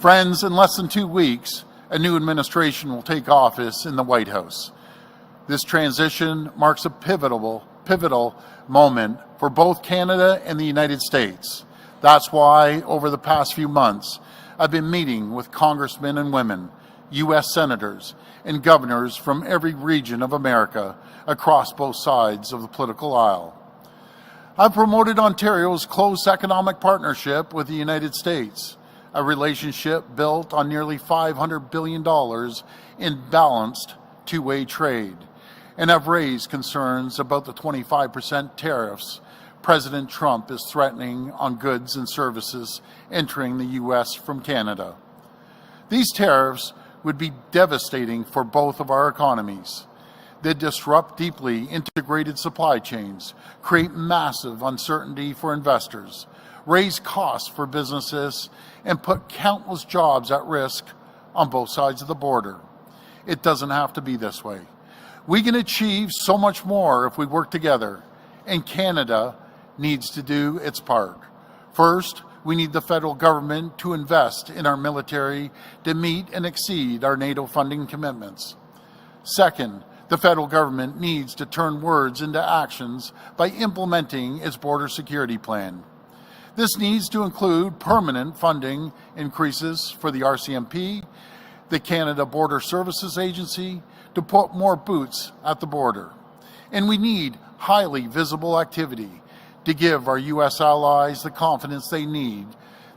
Friends, in less than 2 weeks, a new administration will take office in the White House. This transition marks a pivotal moment for both Canada and the United States. That's why, over the past few months, I've been meeting with congressmen and women, U.S. senators, and governors from every region of America across both sides of the political aisle. I've promoted Ontario's close economic partnership with the United States, a relationship built on nearly $500 billion in balanced two-way trade, and I've raised concerns about the 25% tariffs President Trump is threatening on goods and services entering the U.S. from Canada. These tariffs would be devastating for both of our economies. They disrupt deeply integrated supply chains, create massive uncertainty for investors, raise costs for businesses, and put countless jobs at risk on both sides of the border. It doesn't have to be this way. We can achieve so much more if we work together, and Canada needs to do its part. First, we need the federal government to invest in our military to meet and exceed our NATO funding commitments. Second, the federal government needs to turn words into actions by implementing its border security plan. This needs to include permanent funding increases for the RCMP, the Canada Border Services Agency, to put more boots at the border. And we need highly visible activity to give our U.S. allies the confidence they need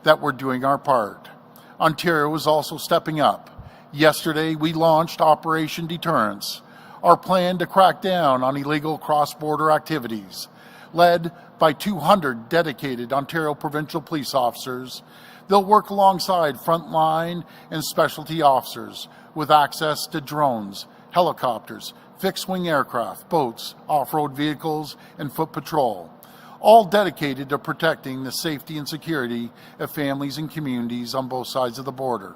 that we're doing our part. Ontario is also stepping up. Yesterday, we launched Operation Deterrence, our plan to crack down on illegal cross-border activities. Led by 200 dedicated Ontario provincial police officers, they'll work alongside frontline and specialty officers with access to drones, helicopters, fixed-wing aircraft, boats, off-road vehicles, and foot patrol, all dedicated to protecting the safety and security of families and communities on both sides of the border.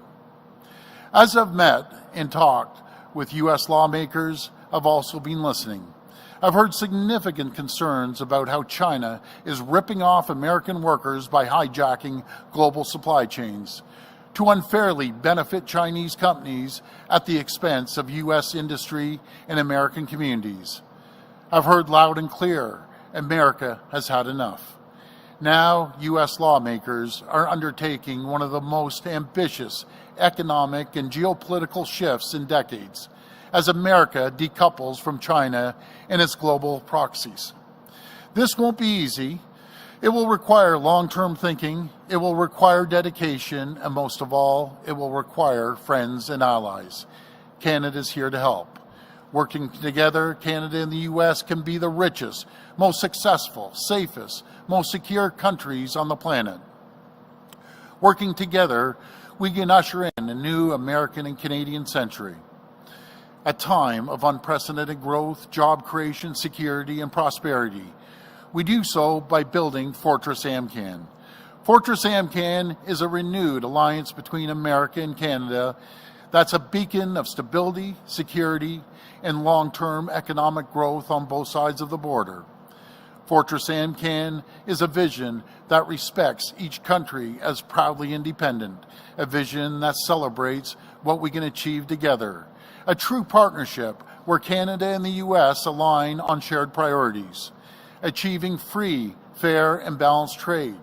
As I've met and talked with U.S. lawmakers, I've also been listening. I've heard significant concerns about how China is ripping off American workers by hijacking global supply chains to unfairly benefit Chinese companies at the expense of U.S. industry and American communities. I've heard loud and clear, America has had enough. Now, U.S. lawmakers are undertaking one of the most ambitious economic and geopolitical shifts in decades, as America decouples from China and its global proxies. This won't be easy. It will require long-term thinking, it will require dedication, and most of all, it will require friends and allies. Canada is here to help. Working together, Canada and the U.S. can be the richest, most successful, safest, most secure countries on the planet. Working together, we can usher in a new American and Canadian century. A time of unprecedented growth, job creation, security, and prosperity. We do so by building Fortress AmCan. Fortress AmCan is a renewed alliance between America and Canada that's a beacon of stability, security, and long-term economic growth on both sides of the border. Fortress AmCan is a vision that respects each country as proudly independent, a vision that celebrates what we can achieve together. A true partnership where Canada and the U.S. align on shared priorities, achieving free, fair, and balanced trade,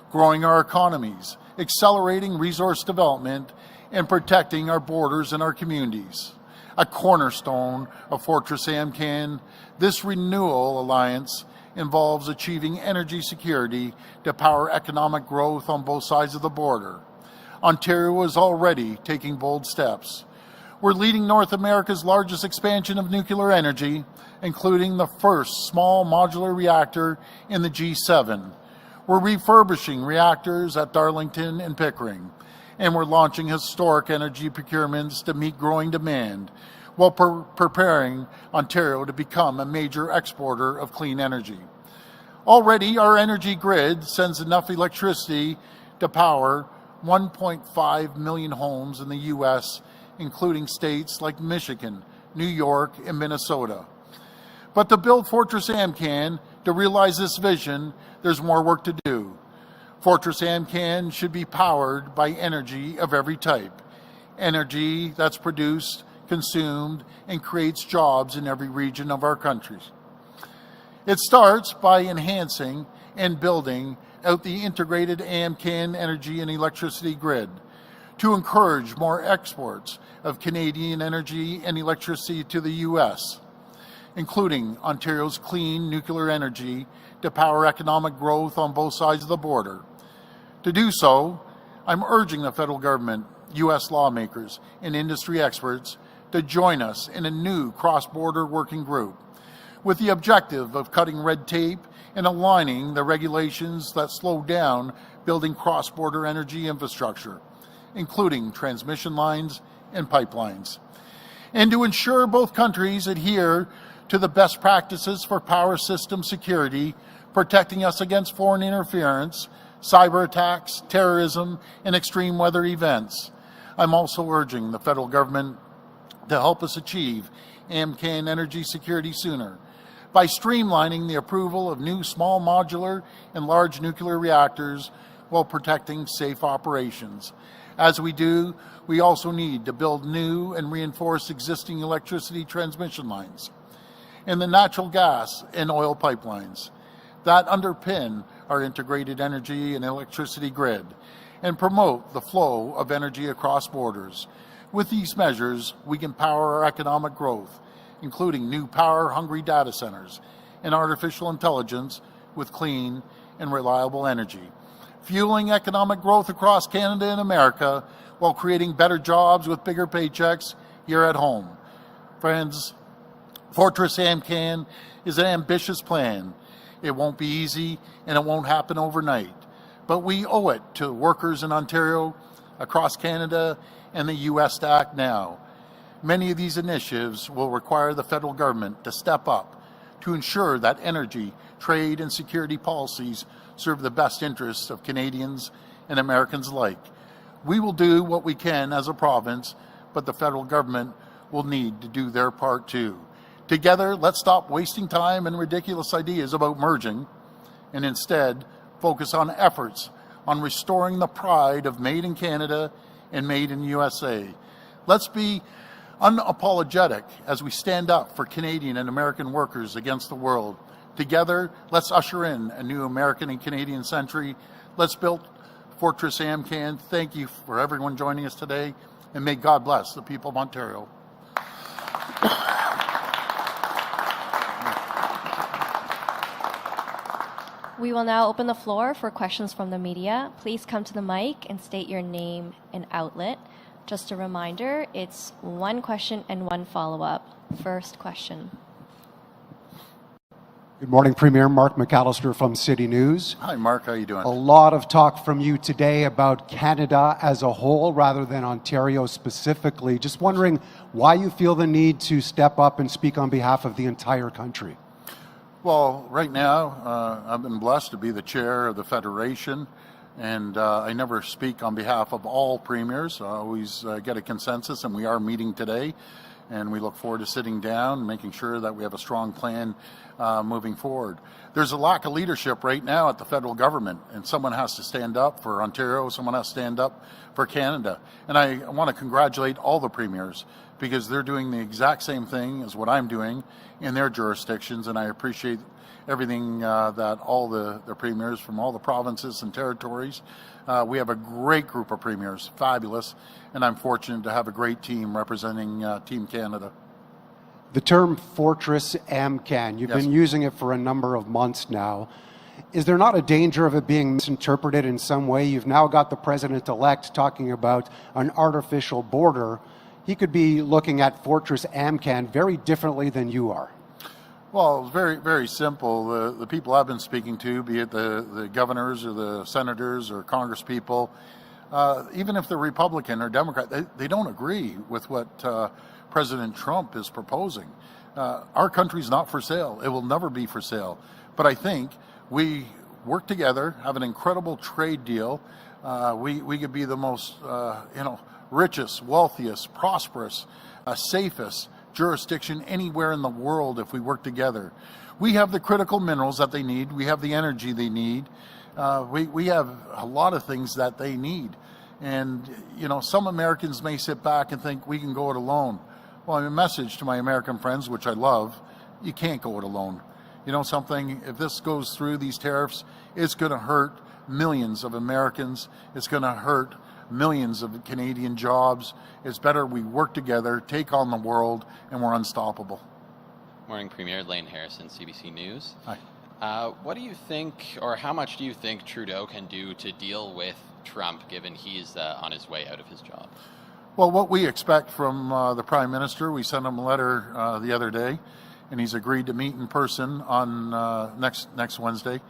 growing our economies, accelerating resource development, and protecting our borders and our communities. A cornerstone of Fortress AmCan, this renewal alliance involves achieving energy security to power economic growth on both sides of the border. Ontario is already taking bold steps. We're leading North America's largest expansion of nuclear energy, including the first small modular reactor in the G7. We're refurbishing reactors at Darlington and Pickering, and we're launching historic energy procurements to meet growing demand while preparing Ontario to become a major exporter of clean energy. Already, our energy grid sends enough electricity to power 1.5 million homes in the U.S., including states like Michigan, New York, and Minnesota. But to build Fortress AmCan, to realize this vision, there's more work to do. Fortress AmCan should be powered by energy of every type. Energy that's produced, consumed, and creates jobs in every region of our country. It starts by enhancing and building out the integrated AmCan energy and electricity grid to encourage more exports of Canadian energy and electricity to the U.S., including Ontario's clean nuclear energy to power economic growth on both sides of the border. To do so, I'm urging the federal government, U.S. lawmakers, and industry experts to join us in a new cross-border working group with the objective of cutting red tape and aligning the regulations that slow down building cross-border energy infrastructure, including transmission lines and pipelines, and to ensure both countries adhere to the best practices for power system security, protecting us against foreign interference, cyber attacks, terrorism, and extreme weather events. I'm also urging the federal government to help us achieve AmCan energy security sooner by streamlining the approval of new small modular and large nuclear reactors while protecting safe operations. As we do, we also need to build new and reinforce existing electricity transmission lines and the natural gas and oil pipelines that underpin our integrated energy and electricity grid and promote the flow of energy across borders. With these measures, we can power our economic growth, including new power-hungry data centers and artificial intelligence with clean and reliable energy, fueling economic growth across Canada and America while creating better jobs with bigger paychecks here at home. Friends, Fortress AmCan is an ambitious plan. It won't be easy and it won't happen overnight, but we owe it to workers in Ontario, across Canada, and the U.S. to act now. Many of these initiatives will require the federal government to step up to ensure that energy, trade, and security policies serve the best interests of Canadians and Americans alike. We will do what we can as a province, but the federal government will need to do their part too. Together, let's stop wasting time and ridiculous ideas about merging and instead focus on efforts on restoring the pride of Made in Canada and Made in USA. Let's be unapologetic as we stand up for Canadian and American workers against the world. Together, let's usher in a new American and Canadian century. Let's build Fortress AmCan. Thank you for everyone joining us today, and may God bless the people of Ontario. We will now open the floor for questions from the media. Please come to the mic and state your name and outlet. Just a reminder, it's one question and one follow-up. First question. Good morning, Premier. Mark McAllister from City News. Hi, Mark. How are you doing? A lot of talk from you today about Canada as a whole rather than Ontario specifically. Just wondering why you feel the need to step up and speak on behalf of the entire country. Well, right now, I've been blessed to be the chair of the Federation, and I never speak on behalf of all premiers. I always get a consensus, and we are meeting today, and we look forward to sitting down and making sure that we have a strong plan moving forward. There's a lack of leadership right now at the federal government, and someone has to stand up for Ontario, someone has to stand up for Canada. And I want to congratulate all the premiers because they're doing the exact same thing as what I'm doing in their jurisdictions, and I appreciate everything that all the premiers from all the provinces and territories. We have a great group of premiers, fabulous, and I'm fortunate to have a great team representing Team Canada. The term Fortress AmCan, you've been using it for a number of months now. Is there not a danger of it being misinterpreted in some way? You've now got the president-elect talking about an artificial border. He could be looking at Fortress AmCan very differently than you are. Well, it's very, very simple. The people I've been speaking to, be it the governors or the senators or Congress people, even if they're Republican or Democrat, they don't agree with what President Trump is proposing. Our country's not for sale. It will never be for sale. But I think we work together, have an incredible trade deal. We could be the most, richest, wealthiest, prosperous, safest jurisdiction anywhere in the world if we work together. We have the critical minerals that they need. We have the energy they need. We have a lot of things that they need. And, some Americans may sit back and think we can go it alone. Well, a message to my American friends, which I love, you can't go it alone. You know something, if this goes through, these tariffs, it's going to hurt millions of Americans. It's going to hurt millions of Canadian jobs. It's better we work together, take on the world, and we're unstoppable. Morning, Premier. Lane Harrison, CBC News. Hi. What do you think, or how much do you think Trudeau can do to deal with Trump, given he's on his way out of his job? Well, what we expect from the Prime Minister, we sent him a letter the other day, and he's agreed to meet in person on next Wednesday.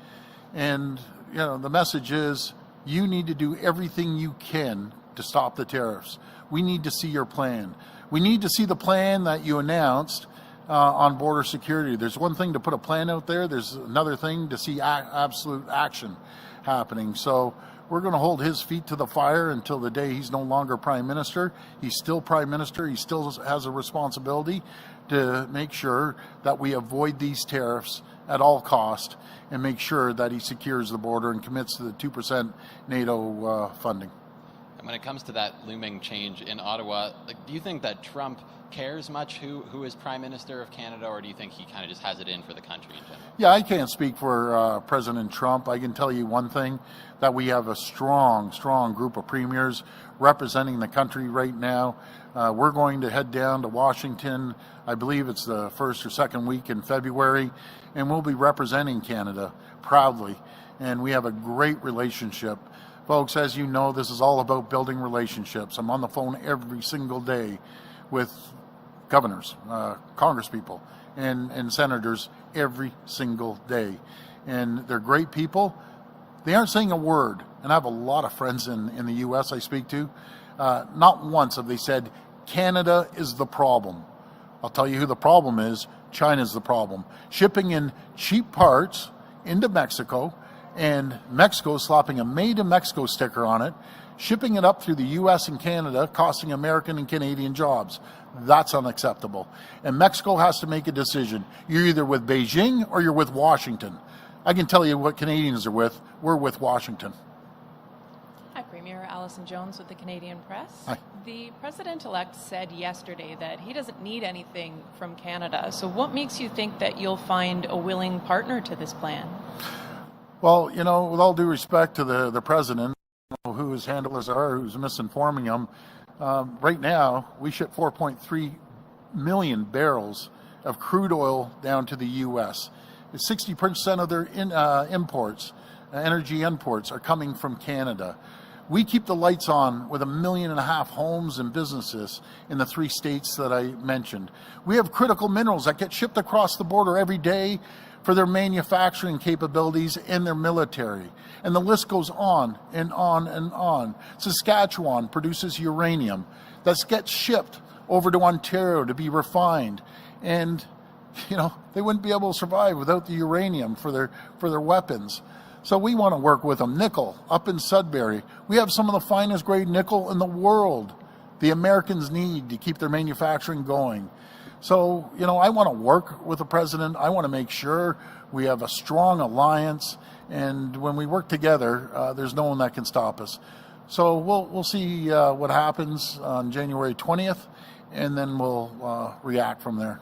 And, the message is you need to do everything you can to stop the tariffs. We need to see your plan. We need to see the plan that you announced on border security. There's one thing to put a plan out there. There's another thing to see absolute action happening. So we're going to hold his feet to the fire until the day he's no longer Prime Minister. He's still Prime Minister. He still has a responsibility to make sure that we avoid these tariffs at all cost and make sure that he secures the border and commits to the 2% NATO funding. And when it comes to that looming change in Ottawa, do you think that Trump cares much who is Prime Minister of Canada, or do you think he kind of just has it in for the country in general? Yeah, I can't speak for President Trump. I can tell you one thing, that we have a strong group of premiers representing the country right now. We're going to head down to Washington, I believe it's the first or second week in February, and we'll be representing Canada proudly. And we have a great relationship. Folks, as you know, this is all about building relationships. I'm on the phone every single day with governors, congresspeople, and senators every single day. And they're great people. They aren't saying a word. And I have a lot of friends in the U.S. I speak to. Not once have they said, Canada is the problem. I'll tell you who the problem is. China's the problem. Shipping in cheap parts into Mexico, and Mexico slapping a Made in Mexico sticker on it, shipping it up through the U.S. and Canada, costing American and Canadian jobs. That's unacceptable. And Mexico has to make a decision. You're either with Beijing or you're with Washington. I can tell you what Canadians are with. We're with Washington. Hi, Premier. Alison Jones with the Canadian Press. Hi. The President-elect said yesterday that he doesn't need anything from Canada. So what makes you think that you'll find a willing partner to this plan? Well, with all due respect to the President, who his handlers are, who's misinforming him, right now we ship 4.3 million barrels of crude oil down to the U.S. 60% of their imports, energy imports, are coming from Canada. We keep the lights on with 1.5 million homes and businesses in the 3 states that I mentioned. We have critical minerals that get shipped across the border every day for their manufacturing capabilities and their military. And the list goes on and on and on. Saskatchewan produces uranium that gets shipped over to Ontario to be refined. And, they wouldn't be able to survive without the uranium for their weapons. So we want to work with them. Nickel, up in Sudbury. We have some of the finest grade nickel in the world the Americans need to keep their manufacturing going. So, I want to work with the President. I want to make sure we have a strong alliance. And when we work together, there's no one that can stop us. So we'll see what happens on January 20th, and then we'll react from there.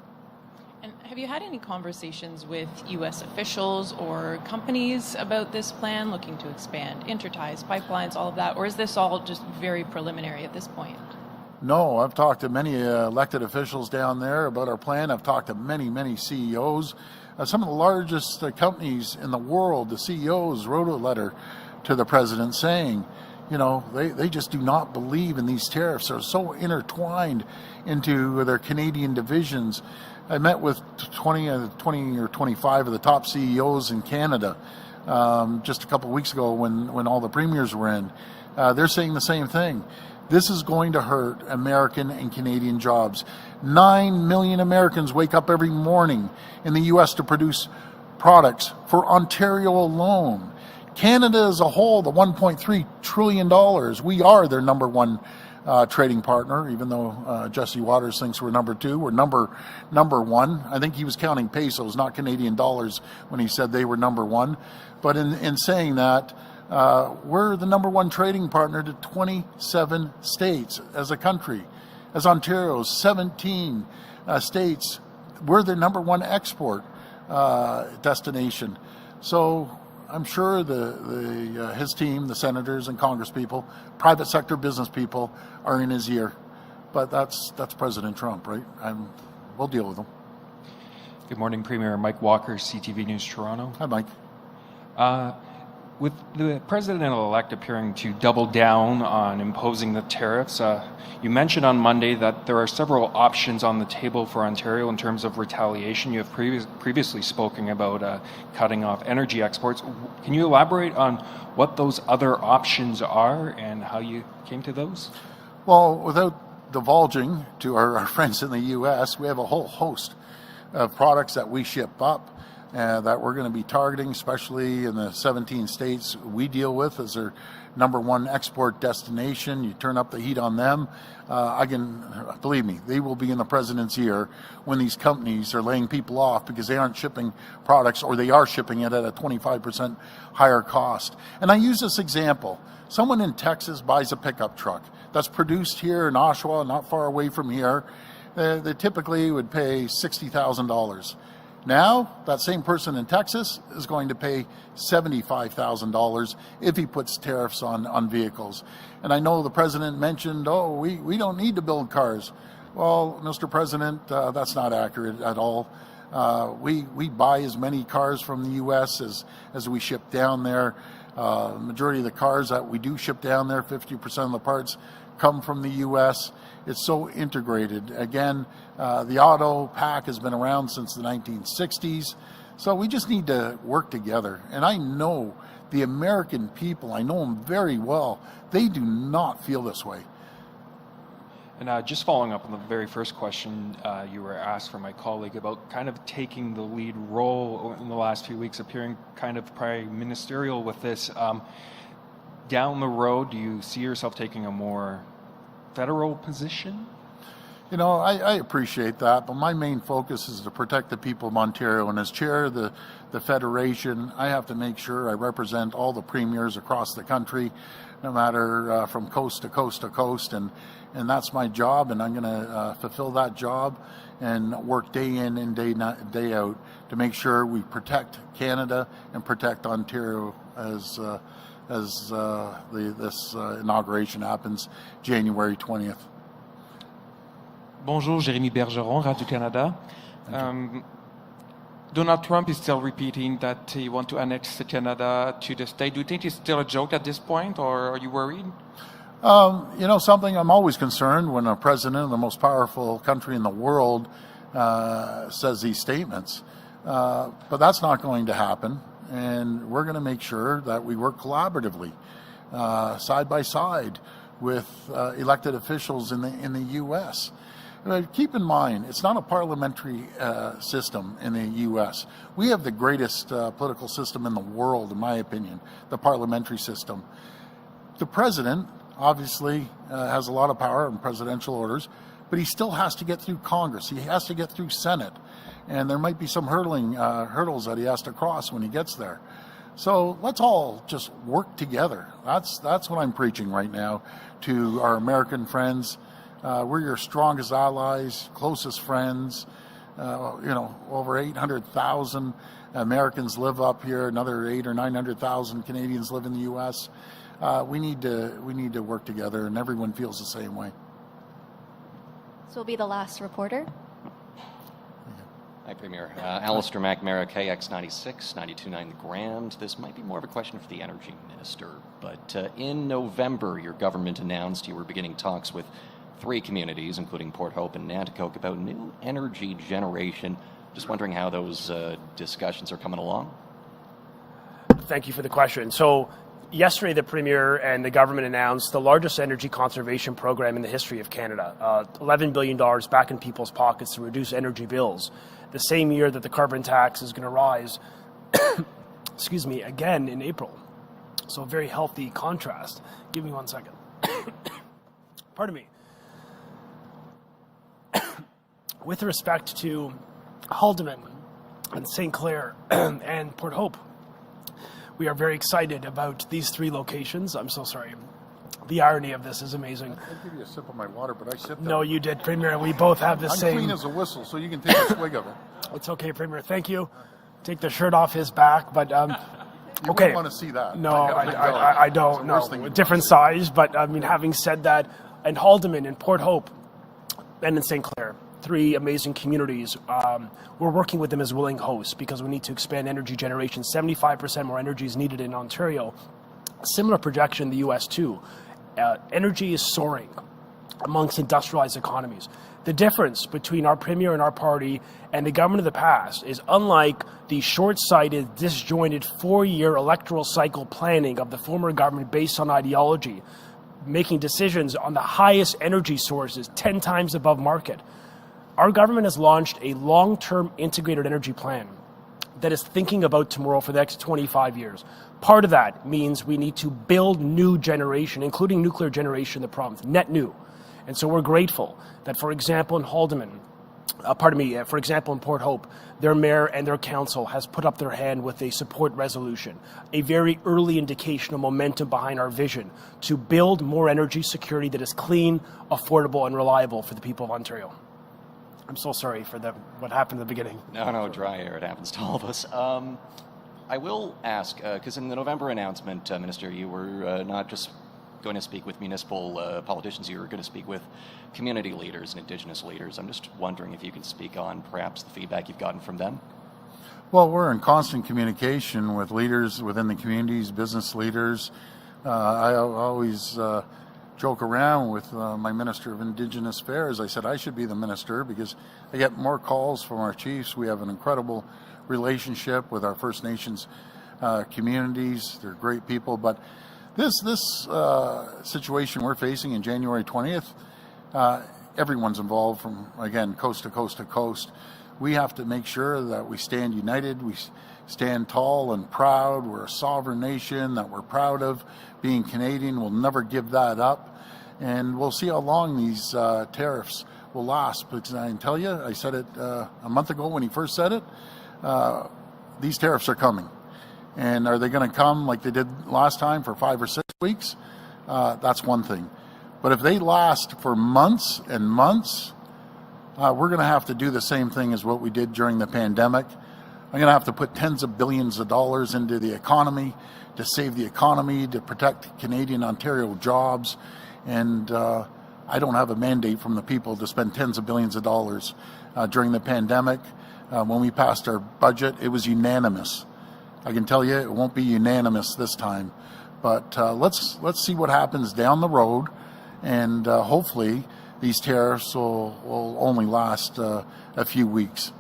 And have you had any conversations with U.S. officials or companies about this plan, looking to expand interties, pipelines, all of that? Or is this all just very preliminary at this point? No, I've talked to many elected officials down there about our plan. I've talked to many CEOs. Some of the largest companies in the world, the CEOs, wrote a letter to the President saying, they just do not believe in these tariffs. They're so intertwined into their Canadian divisions. I met with 20 or 25 of the top CEOs in Canada just a couple of weeks ago when all the premiers were in. They're saying the same thing. This is going to hurt American and Canadian jobs. 9 million Americans wake up every morning in the U.S. to produce products for Ontario alone. Canada as a whole, the $1.3 trillion, we are their number one trading partner, even though Jesse Waters thinks we're number 2. We're number 1. I think he was counting pesos, not Canadian dollars, when he said they were number 1. But in saying that, we're the number 1 trading partner to 27 states as a country. As Ontario's 17 states, we're the number 1 export destination. So I'm sure his team, the senators and congresspeople, private sector business people are in his ear. But that's President Trump, right? We'll deal with him. Good morning, Premier. Mike Walker, CTV News Toronto. Hi, Mike. With the president-elect appearing to double down on imposing the tariffs, you mentioned on Monday that there are several options on the table for Ontario in terms of retaliation. You have previously spoken about cutting off energy exports. Can you elaborate on what those other options are and how you came to those? Well, without divulging to our friends in the U.S., we have a whole host of products that we ship up that we're going to be targeting, especially in the 17 states we deal with as their number 1 export destination. You turn up the heat on them. Believe me, they will be in the president's ear when these companies are laying people off because they aren't shipping products, or they are shipping it at a 25% higher cost. And I use this example. Someone in Texas buys a pickup truck that's produced here in Oshawa, not far away from here. They typically would pay $60,000. Now, that same person in Texas is going to pay $75,000 if he puts tariffs on vehicles. And I know the president mentioned, we don't need to build cars. Well, Mr. President, that's not accurate at all. We buy as many cars from the U.S. as we ship down there. The majority of the cars that we do ship down there, 50% of the parts come from the U.S. It's so integrated. Again, the auto pack has been around since the 1960s. So we just need to work together. And I know the American people, I know them very well. They do not feel this way. And just following up on the very first question you were asked from my colleague about kind of taking the lead role in the last few weeks, appearing kind of prime ministerial with this. Down the road, do you see yourself taking a more federal position? You know, I appreciate that, but my main focus is to protect the people of Ontario. And as chair of the Federation, I have to make sure I represent all the premiers across the country, no matter from coast to coast to coast. And that's my job, and I'm going to fulfill that job and work day in and day out to make sure we protect Canada and protect Ontario as this inauguration happens January 20th. Bonjour, Jérémy Bergeron, Radio-Canada. Donald Trump is still repeating that he wants to annex Canada to the state. Do you think it's still a joke at this point, or are you worried? You know something, I'm always concerned when a president of the most powerful country in the world says these statements. But that's not going to happen. And we're going to make sure that we work collaboratively, side by side, with elected officials in the U.S. Keep in mind, it's not a parliamentary system in the U.S. We have the greatest political system in the world, in my opinion, the parliamentary system. The president obviously has a lot of power and presidential orders, but he still has to get through Congress. He has to get through Senate. And there might be some hurdles that he has to cross when he gets there. So let's all just work together. That's what I'm preaching right now to our American friends. We're your strongest allies, closest friends. Over 800,000 Americans live up here. Another 800,000 or 900,000 Canadians live in the U.S. We need to work together, and everyone feels the same way. This will be the last reporter. Hi, Premier. Alistair McNamara, KX96, 92.9 The Grand. This might be more of a question for the Energy Minister, but in November, your government announced you were beginning talks with 3 communities, including Port Hope and Nanticoke, about new energy generation. Just wondering how those discussions are coming along. Thank you for the question. So yesterday, the Premier and the government announced the largest energy conservation program in the history of Canada, $11 billion back in people's pockets to reduce energy bills. The same year that the carbon tax is going to rise, again in April. So a very healthy contrast. Give me 1 second. pardon me. With respect to Haldimand and St. Clair and Port Hope, we are very excited about these 3 locations. I'm so sorry. The irony of this is amazing. I'll give you a sip of my water, but I sipped No, you did, Premier. We both have the I'm same. clean as a whistle, so you can take a swig of it. It's okay, Premier. Thank you. Take the shirt off his back, but You okay. wouldn't want to see that. No, It's I the don't. worst thing No, you different can size. But I mean, having said that, and Haldimand and Port Hope, and in St. Clair, 3 amazing communities. We're working with them as willing hosts because we need to expand energy generation. 75% more energy is needed in Ontario. Similar projection in the U.S. too. Energy is soaring amongst industrialized economies. The difference between our premier and our party and the government of the past is, unlike the short-sighted, disjointed 4-year electoral cycle planning of the former government based on ideology, making decisions on the highest energy sources 10 times above market, our government has launched a long-term integrated energy plan that is thinking about tomorrow for the next 25 years. Part of that means we need to build new generation, including nuclear generation in the province, net new. And so we're grateful that, for example, in Haldimand, for example, in Port Hope, their mayor and their council has put up their hand with a support resolution, a very early indication of momentum behind our vision to build more energy security that is clean, affordable, and reliable for the people of Ontario. I'm so sorry for what happened at the beginning. No, dry air. It happens to all of us. I will ask, because in the November announcement, Minister, you were not just going to speak with municipal politicians, you were going to speak with community leaders and Indigenous leaders. I'm just wondering if you can speak on perhaps the feedback you've gotten from them. Well, we're in constant communication with leaders within the communities, business leaders. I always joke around with my Minister of Indigenous Affairs. I said I should be the minister because I get more calls from our chiefs. We have an incredible relationship with our First Nations communities. They're great people. But this situation we're facing in January 20th, everyone's involved from, again, coast to coast to coast. We have to make sure that we stand united, we stand tall and proud. We're a sovereign nation that we're proud of. Being Canadian, we'll never give that up. And we'll see how long these tariffs will last. Because I can tell you, I said it a month ago when he first said it, these tariffs are coming. And are they going to come like they did last time for 5 or 6 weeks? That's one thing. But if they last for months and months, we're going to have to do the same thing as what we did during the pandemic. I'm going to have to put tens of billions of dollars into the economy to save the economy, to protect Canadian Ontario jobs. And I don't have a mandate from the people to spend tens of billions of dollars during the pandemic. When we passed our budget, it was unanimous. I can tell you it won't be unanimous this time. But let's see what happens down the road. And hopefully these tariffs will only last a few weeks.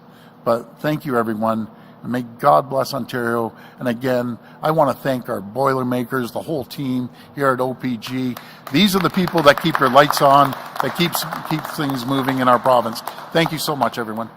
But thank you, everyone. And may God bless Ontario. And again, I want to thank our Boilermakers, the whole team here at OPG. These are the people that keep your lights on, that keeps things moving in our province. Thank you so much, everyone.